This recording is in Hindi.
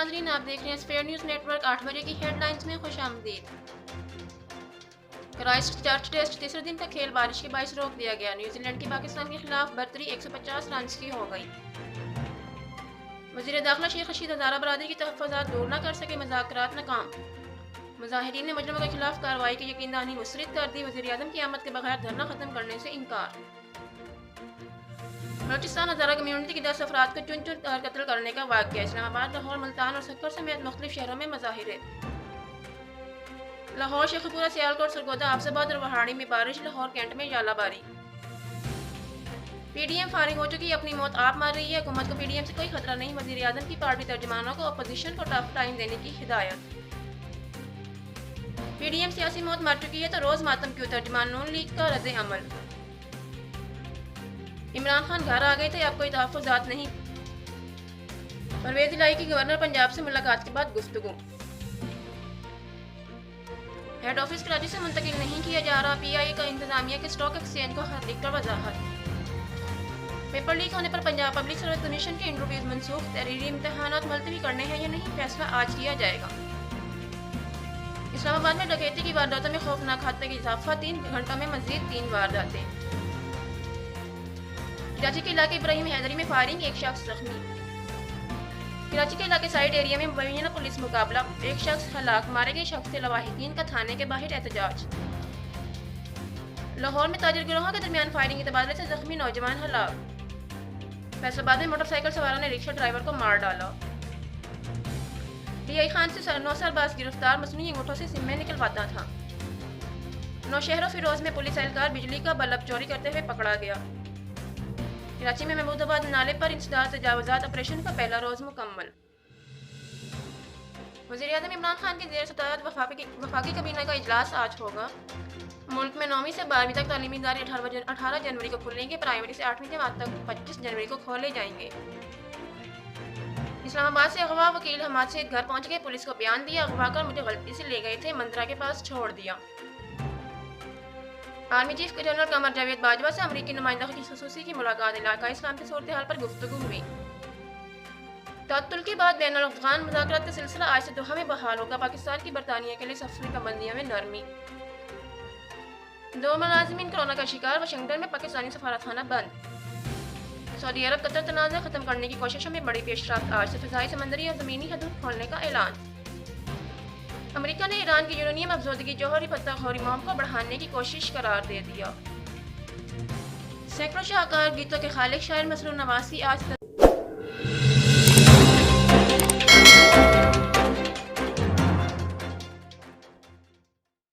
नाज़रीन, आप देख रहे हैं स्फेयर न्यूज़ नेटवर्क। 8 बजे की हेडलाइंस में खुशामदीद। क्राइस्ट चर्च टेस्ट तीसरे दिन का खेल बारिश के बायस रोक दिया गया। न्यूजीलैंड की पाकिस्तान के खिलाफ बर्तरी 150 रन की हो गई। वज़ीर दाखिला शेख रशीद हज़ारा बरादरी की तहफ़्फ़ुज़ात दूर न कर सके, मुज़ाकरात नाकाम। मुज़ाहिरीन ने मुजरिमों के खिलाफ कार्रवाई की यकीनदहानी मुस्तरद कर दी। वज़ीर आज़म की आमद के बगैर धरना खत्म करने से इनकार। बलूचिस्तान हज़ारा कम्यूनिटी के 10 अफराद को चुन चुन कर कत्ल करने का वाक़या। इस्लामाबाद, लाहौर, मुल्तान और सक्कर समेत मुख्तलिफ शहरों में मुज़ाहिरे। लाहौर, शेखपुरा, सियालकोट, सरगोदा, आफसाबाद और वहाड़ी में बारिश। लाहौर कैंट में यालाबारी। पीडीएम फारिग हो चुकी, अपनी मौत आप मार रही है। हुकूमत को पीडीएम से कोई खतरा नहीं। वज़ीर आज़म की पार्टी तर्जुमानों को अपोजिशन को टफ टाइम देने की हिदायत। पीडीएम सियासी मौत मार चुकी है तो रोज़ मातम क्यों? तर्जुमान नून लीग का रद्द अमल। इमरान खान घर आ गए थे, अब कोई तहफ़्फ़ुज़ात नहीं। परवेज़ इलाही की गवर्नर पंजाब से मुलाकात के बाद गुफ्तगू। हेड ऑफिस कराची से मुंतकिल नहीं किया जा रहा। पीआईए का इंतजामिया के स्टॉक एक्सचेंज को खत लिखकर वजाहत। पेपर लीक होने पर पंजाब पब्लिक सर्विस कमीशन के इंटरव्यूज मनसूख। तहरीरी इम्तहानात मुलतवी करने हैं या नहीं, फैसला आज किया जाएगा। इस्लामाबाद में डकैती की वारदातों में खौफनाक हादसे का इजाफा। 3 घंटों में मजीद 3 वारदातें। कराची के इलाके इब्राहिम हैदरी में फायरिंग, एक शख्स जख्मी। कराची के इलाके साइड एरिया में मुबैना पुलिस मुकाबला, एक शख्स हलाक। मारे गए शख्स से लवाहिकीन का थाने के बाहर एहतजाज। लाहौर में ताजिर गिरोहों के दरमियान फायरिंग के तबादले से जख्मी नौजवान हलाक। फैसलाबाद में मोटरसाइकिल सवारों ने रिक्शा ड्राइवर को मार डाला। डीआई खान से 9 साल बाद गिरफ्तार, मसनूई अंगूठों से सिम्में निकलवाता था। नौशहर फिरोज में पुलिस एहलकार बिजली का बल्ब चोरी करते हुए पकड़ा गया। कराची में महमूदाबाद नाले पर इंसदाद तजावुज़ात ऑपरेशन का पहला रोज मुकम्मल। वज़ीर आज़म इमरान खान की ज़ेर सदारत वफाकी काबीना का इजलास आज होगा। मुल्क में 9वीं से 12वीं तक तालीमी इदारे 18 जनवरी को खुलेंगे। प्राइमरी से 8वीं जमात तक 25 जनवरी को खोले जाएंगे। इस्लामाबाद से अगवा, वकील हमाद से घर पहुंच गए, पुलिस को बयान दिया। अगवा कर मुझे गलती से ले गए थे, मंत्रा के पास छोड़ दिया। Army chief general Qamar Javed Bajwa से अमरीकी नुमाइंदा की खसूसी की मुलाकात। इलाका इस्लाम की सूरत हाल पर गुफ्तगू हुई। तअत्तुल के बाद बैनुल अफ़गान मुज़ाकरात का सिलसिला आज से दोहा में बहाल होगा। पाकिस्तान की बरतानिया के लिए सफरी पाबंदियों में नरमी। 2 मुलाज़िमीन कोरोना का शिकार। वाशिंगटन में पाकिस्तानी सफारतखाना बंद। सऊदी अरब कतर तनाज़ा खत्म करने की कोशिशों में बड़ी पेशरफ्त। आज से फ़िज़ाई, समंदरी और ज़मीनी हदूद खोलने का ऐलान। अमेरिका ने ईरान की यूरेनियम अफजोदगी जौहरी पत्ताखोरी मुहिम को बढ़ाने की कोशिश करार दे दिया। सैकड़ों शाहकार गीतों के खालिक शायर मसरूर नवाज़ की आज